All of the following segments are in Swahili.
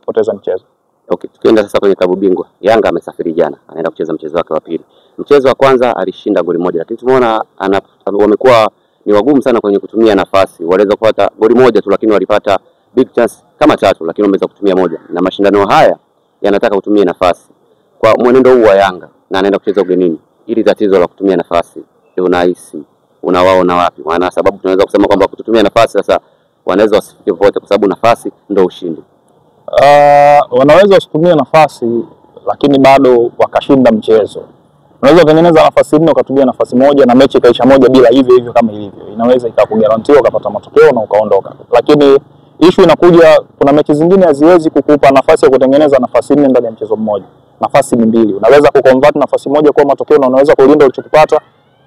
kupoteza mchezo. Okay, tukienda sasa kwenye klabu bingwa. Yanga amesafiri jana, anaenda kucheza mchezo wake wa pili. Mchezo wa kwanza alishinda goli moja, lakini tumeona wamekuwa ni wagumu sana kwenye kutumia nafasi. Waliweza kupata goli moja tu, lakini walipata big chance kama tatu, lakini wameweza kutumia moja. Na mashindano haya yanataka kutumia nafasi. Kwa mwenendo huu wa Yanga na anaenda kucheza ugenini, ili tatizo la kutumia nafasi unahisi unawaona wapi? Maana sababu tunaweza kusema kwamba kutumia nafasi sasa wanaweza wasifike popote kwa sababu nafasi ndio ushindi. Wanaweza usitumie nafasi lakini bado wakashinda mchezo. Unaweza kutengeneza nafasi 4 ukatumia nafasi moja na mechi ikaisha moja bila hivyo kama ilivyo. Inaweza ikakugarantia ukapata matokeo na ukaondoka. Lakini issue inakuja, kuna mechi zingine haziwezi kukupa nafasi ya kutengeneza nafasi 4 ndani ya mchezo mmoja. Nafasi ni 2. Unaweza kuconvert nafasi moja kwa matokeo na unaweza kulinda ulichokipata.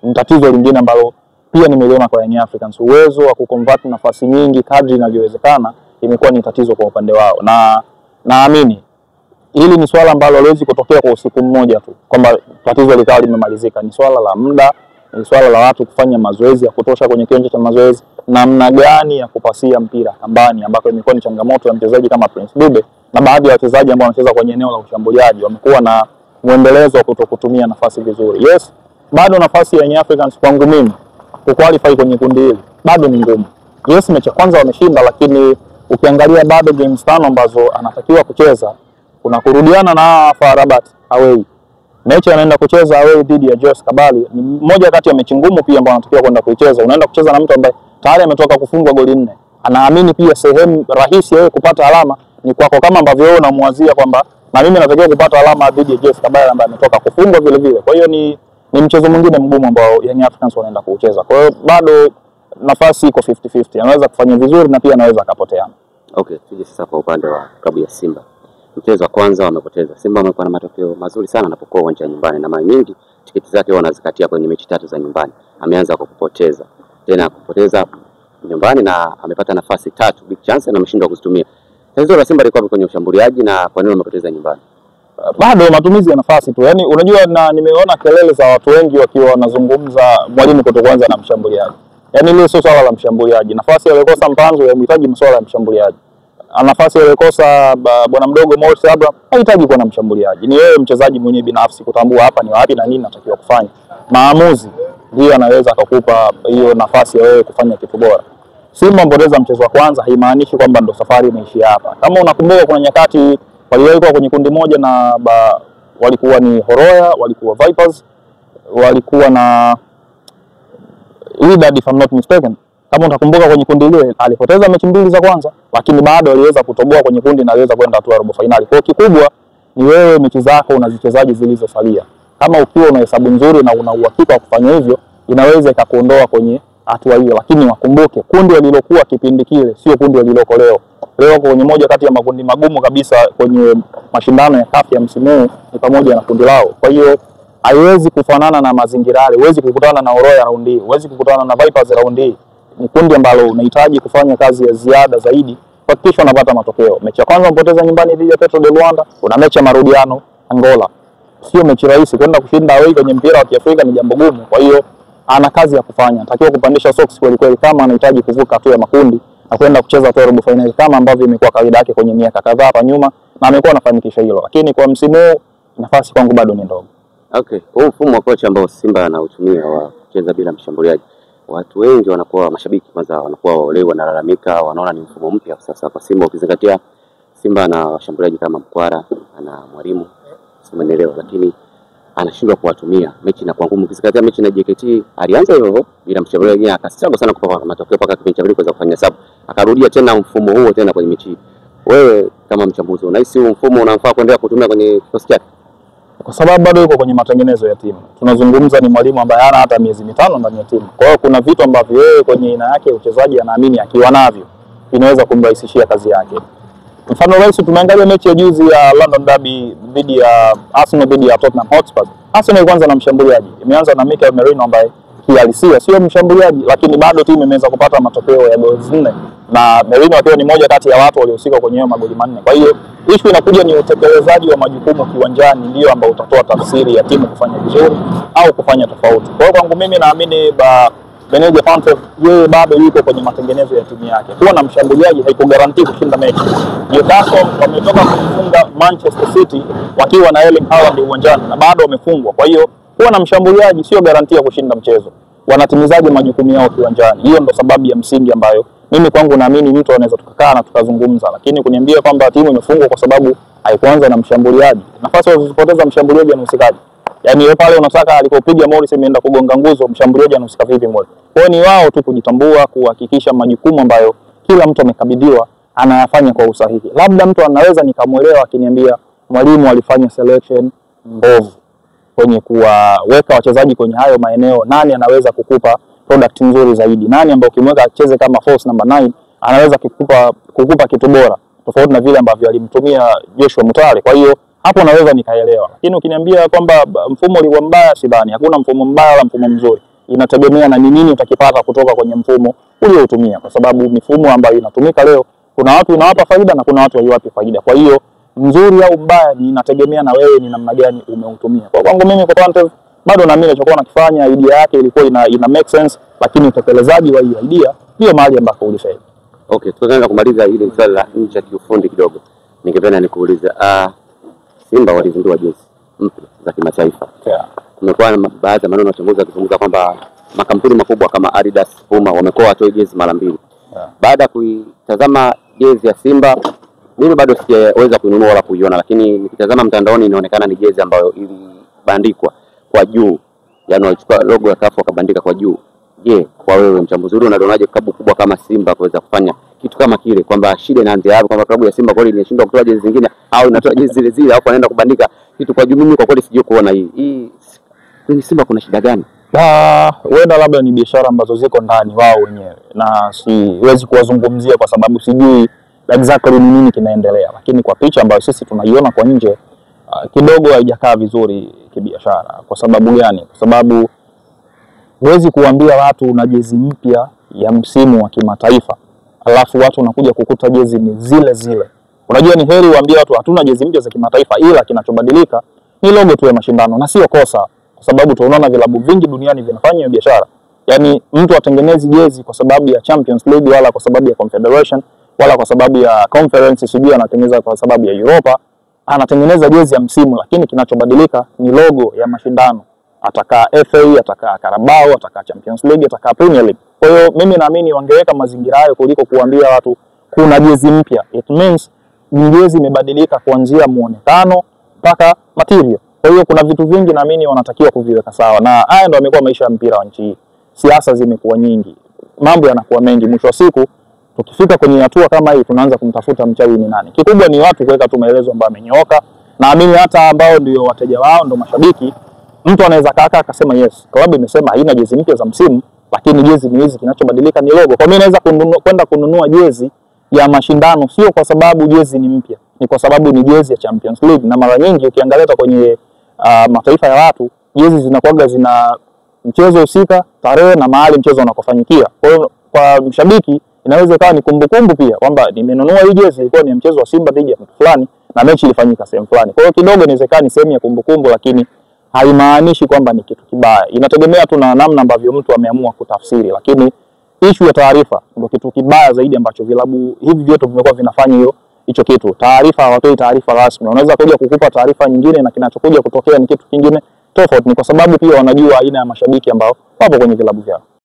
Ni tatizo lingine ambalo pia nimeliona kwa Young Africans. Uwezo wa kuconvert nafasi nyingi kadri inavyowezekana imekuwa ni tatizo kwa upande wao. Na naamini hili ni swala ambalo haliwezi kutokea kwa usiku mmoja tu kwamba tatizo likawa limemalizika. Ni swala la muda, ni swala la watu kufanya mazoezi ya kutosha kwenye kiwanja cha mazoezi, namna gani ya kupasia mpira kambani, ambako imekuwa ni changamoto ya mchezaji kama Prince Dube na baadhi ya wachezaji ambao wanacheza kwenye eneo la ushambuliaji wamekuwa na muendelezo wa kutokutumia nafasi vizuri. Yes, bado nafasi ya Young Africans kwangu mimi kuqualify kwenye kundi hili bado ni ngumu. Yes, mechi ya kwanza wameshinda, lakini ukiangalia bado games 5 ambazo anatakiwa kucheza, kuna kurudiana na FAR Rabat away. Mechi anaenda kucheza away dhidi ya JS Kabylie, ni moja kati ya mechi ngumu pia ambayo anatakiwa kwenda kuicheza. Unaenda kucheza na mtu ambaye tayari ametoka kufungwa goli 4. Anaamini pia sehemu rahisi yeye kupata alama ni kwako, kama ambavyo wewe unamwazia kwamba na mimi natakiwa kupata alama dhidi ya JS Kabylie ambaye ametoka kufungwa vile vile. Kwa hiyo ni mchezo mwingine mgumu ambao Young Africans wanaenda kucheza. Kwa hiyo bado nafasi iko 50-50. Anaweza kufanya vizuri na pia anaweza akapotea. Okay, tuje sasa kwa upande wa klabu ya Simba. Mchezo wa kwanza wamepoteza. Simba wamekuwa na matokeo mazuri sana anapokuwa uwanja nyumbani, na mara nyingi tiketi zake wanazikatia kwenye mechi 3 za nyumbani. Ameanza kwa kupoteza. Tena kupoteza nyumbani na amepata nafasi 3 big chance na ameshindwa kuzitumia. Tatizo la Simba liko kwenye ushambuliaji, na kwa nini wamepoteza nyumbani? Bado matumizi ya nafasi tu. Yaani unajua, na nimeona kelele za watu wengi wakiwa wanazungumza mwalimu kutokuanza na mshambuliaji. Yaani ile sio swala la mshambuliaji. Nafasi aliyokosa Mpanzu yamhitaji masuala ya mshambuliaji. Nafasi aliyokosa bwana mdogo Morris Abraham hahitaji kuwa na mshambuliaji. Ni yeye mchezaji mwenyewe binafsi kutambua hapa ni wapi na nini natakiwa kufanya. Maamuzi ndio anaweza akakupa hiyo nafasi ya wewe kufanya kitu bora. Simba mpoteza mchezo wa kwanza haimaanishi kwamba ndo safari imeishia hapa. Kama unakumbuka, kuna nyakati waliwahi kwenye kundi moja na walikuwa ni Horoya, walikuwa Vipers, walikuwa na Wydad if I'm not mistaken. Kama utakumbuka, kwenye kundi lile alipoteza mechi 2 za kwanza, lakini bado aliweza kutoboa kwenye kundi na aliweza kwenda hatua ya robo finali. Kwa kikubwa ni wewe mechi zako unazichezaji zilizosalia. Kama ukiwa una hesabu nzuri na una uhakika wa kufanya hivyo, inaweza ikakuondoa kwenye hatua hiyo. Lakini wakumbuke, kundi walilokuwa kipindi kile sio kundi waliloko leo. Leo kwenye moja kati ya makundi magumu kabisa kwenye mashindano ya CAF ya msimu huu ni pamoja na kundi lao. Kwa hiyo haiwezi kufanana na mazingira yale. Huwezi kukutana na Horoya raundi hii, huwezi kukutana na Vipers raundi hii. Ni kundi ambalo unahitaji kufanya kazi ya ziada zaidi kuhakikisha unapata matokeo. Mechi ya kwanza mpoteza nyumbani dhidi ya Petro de Luanda, una mechi ya marudiano Angola. Sio mechi rahisi, kwenda kushinda away kwenye mpira wa Kiafrika ni jambo gumu. Kwa hiyo ana kazi ya kufanya. Anatakiwa kupandisha socks kweli kweli kama anahitaji kuvuka hatua ya makundi na kwenda kucheza hatua ya robo finali kama ambavyo imekuwa kawaida yake kwenye miaka kadhaa hapa nyuma, na amekuwa anafanikisha hilo. Lakini kwa msimu huu nafasi kwangu bado ni ndogo. Okay, huu mfumo wa kocha ambao Simba anautumia wa kucheza bila mshambuliaji, watu wengi wanakuwa mashabiki kwanza wanakuwa wale wanalalamika, wanaona ni mfumo mpya sasa kwa Simba, ukizingatia Simba na washambuliaji kama Mkwara, ana Mwalimu, simuelewa, lakini anashindwa kuwatumia. Mechi na kwa ngumu, ukizingatia mechi na JKT alianza hivyo bila mshambuliaji, akasema sana kupata matokeo mpaka kipindi cha pili kuweza kufanya sababu, akarudia tena mfumo huo tena kwenye mechi. Wewe kama mchambuzi unahisi huu mfumo unafaa kuendelea kutumia kwenye kikosi chake? Kwa sababu bado yuko kwenye matengenezo ya timu. Tunazungumza ni mwalimu ambaye hana hata miezi 5 ndani ya timu. Kwa hiyo kuna vitu ambavyo yeye kwenye aina yake ya uchezaji anaamini akiwa navyo inaweza kumrahisishia kazi yake. Mfano rahisi, tumeangalia mechi ya juzi ya London Derby dhidi ya Arsenal dhidi ya Tottenham Hotspur. Arsenal kwanza na mshambuliaji. Imeanza na Mikel Merino ambaye kihalisia sio mshambuliaji, lakini bado timu imeweza kupata matokeo ya goli 4 na Merino akiwa ni moja kati ya watu waliohusika kwenye hayo magoli 4. Kwa hiyo issue inakuja ni utekelezaji wa majukumu kiwanjani ndio ambao utatoa tafsiri ya timu kufanya vizuri au kufanya tofauti. Kwa hiyo kwangu mimi naamini meneja Pantev yeye bado yuko kwenye matengenezo ya timu yake. Kuwa na mshambuliaji haikugarantii kushinda mechi. Newcastle wametoka kufunga Manchester City wakiwa na Erling Haaland uwanjani na bado wamefungwa. Kwa hiyo kuwa na mshambuliaji sio garantia kushinda mchezo. Wanatimizaje majukumu yao kiwanjani? Hiyo ndo sababu ya msingi ambayo mimi kwangu naamini mtu anaweza tukakaa na tukazungumza, lakini kuniambia kwamba timu imefungwa kwa sababu haikuanza na mshambuliaji. Nafasi walizopoteza mshambuliaji anahusikaje? Yaani wewe pale unataka alipopiga Morris imeenda kugonga nguzo, mshambuliaji anahusika vipi Morris? Kwa hiyo ni wao tu kujitambua, kuhakikisha majukumu ambayo kila mtu amekabidhiwa anayafanya kwa usahihi. Labda mtu anaweza nikamuelewa akiniambia mwalimu alifanya selection mbovu kwenye kuwaweka wachezaji kwenye hayo maeneo. Nani anaweza kukupa product nzuri zaidi? Nani ambaye ukimweka acheze kama false number 9 anaweza kukupa kitu bora tofauti na vile ambavyo alimtumia Joshua Mutale. Kwa hiyo hapo naweza nikaelewa. Lakini ukiniambia kwamba mfumo ulikuwa mbaya, sidhani. Hakuna mfumo mbaya wala mfumo mzuri. Inategemea na nini utakipata kutoka kwenye mfumo uliotumia, kwa sababu mifumo ambayo inatumika leo kuna watu inawapa faida na kuna watu haiwapi faida. Kwa hiyo mzuri au mbaya ni inategemea na wewe ni namna gani umeutumia. Kwa kwangu mimi kwa Pantev bado naamini alichokuwa anakifanya idea yake ilikuwa ina make sense, lakini utekelezaji wa hiyo idea ndio mahali ambako ulifeli. Okay, tukaanza kumaliza ile swali la nje kiufundi kidogo. Ningependa nikuulize Simba walizindua jezi mpya za kimataifa. Yeah. Kumekuwa na baadhi ya maneno wachunguzi wakizungumza kwamba makampuni makubwa kama Adidas, Puma wamekuwa watoe jezi mara mbili. Yeah. Baada ya kuitazama jezi ya Simba, mimi bado sijaweza kuinunua wala kuiona, lakini nikitazama mtandaoni inaonekana ni jezi ambayo ilibandikwa kwa juu. Yaani walichukua logo ya CAF wakabandika kwa juu. Je, kwa wewe mchambuzi unalionaje klabu kubwa kama Simba kuweza kufanya kitu kama kile, kwamba shida inaanzia hapo, kwamba klabu ya Simba kweli inashindwa kutoa jezi zingine au inatoa jezi zile zile au anaenda kubandika kitu kwa juu? Mimi kwa kweli sijui kuona hii kwenye Simba kuna shida gani? Huenda labda ni biashara ambazo ziko ndani wao wenyewe na siwezi kuwazungumzia kwa sababu sijui exactly ni nini kinaendelea, lakini kwa picha ambayo sisi tunaiona kwa nje kidogo haijakaa vizuri kibiashara. Kwa sababu gani? Kwa sababu huwezi kuambia watu una jezi mpya ya msimu wa kimataifa alafu watu wanakuja kukuta jezi ni zile zile. Unajua ni heri uambie watu hatuna jezi mpya za kimataifa, ila kinachobadilika ni logo tu ya mashindano, na sio kosa, kwa sababu tunaona vilabu vingi duniani vinafanya biashara. Yaani mtu atengenezi jezi kwa sababu ya Champions League wala kwa sababu ya Confederation wala kwa sababu ya Conference, sijui anatengeneza kwa sababu ya Europa. Anatengeneza jezi ya msimu, lakini kinachobadilika ni logo ya mashindano. Atakaa FA, atakaa Carabao, atakaa Champions League, atakaa Premier League. Kwa hiyo mimi naamini wangeweka mazingira hayo kuliko kuambia watu kuna jezi mpya. It means jezi imebadilika kuanzia muonekano mpaka material. Kwa hiyo kuna vitu vingi naamini wanatakiwa kuviweka sawa, na haya ndio yamekuwa maisha ya mpira wa nchi hii. Siasa zimekuwa nyingi, mambo yanakuwa mengi, mwisho wa siku tukifika kwenye hatua kama hii tunaanza kumtafuta mchawi ni nani. Kikubwa ni watu kuweka tu maelezo ambayo yamenyooka. Naamini hata ambao ndio wateja wao ndio mashabiki, mtu anaweza kaka akasema yes, klabu imesema haina jezi mpya za msimu, lakini jezi ni hizi, kinachobadilika ni logo. Kwa mimi naweza kwenda kununua jezi ya mashindano sio kwa sababu jezi ni mpya, ni kwa sababu ni jezi ya Champions League. Na mara nyingi ukiangalia kwenye mataifa ya watu, jezi zinakuwa zina mchezo husika, tarehe na mahali mchezo unakofanyikia. Kwa hiyo kwa mshabiki inaweza kuwa ni kumbukumbu pia kwamba nimenunua hii jezi ilikuwa ni mchezo wa Simba dhidi ya mtu fulani na mechi ilifanyika sehemu fulani. Kwa hiyo kidogo inawezekana ni sehemu ya kumbukumbu, lakini haimaanishi kwamba ni kitu kibaya. Inategemea tu na namna ambavyo mtu ameamua kutafsiri, lakini issue ya taarifa ndio kitu kibaya zaidi ambacho vilabu hivi vyote vimekuwa vinafanya hicho kitu. Taarifa hawatoi taarifa rasmi. Wanaweza kuja kukupa taarifa nyingine na kinachokuja kutokea ni kitu kingine tofauti. Ni kwa sababu pia wanajua aina ya mashabiki ambao wapo kwenye vilabu vyao.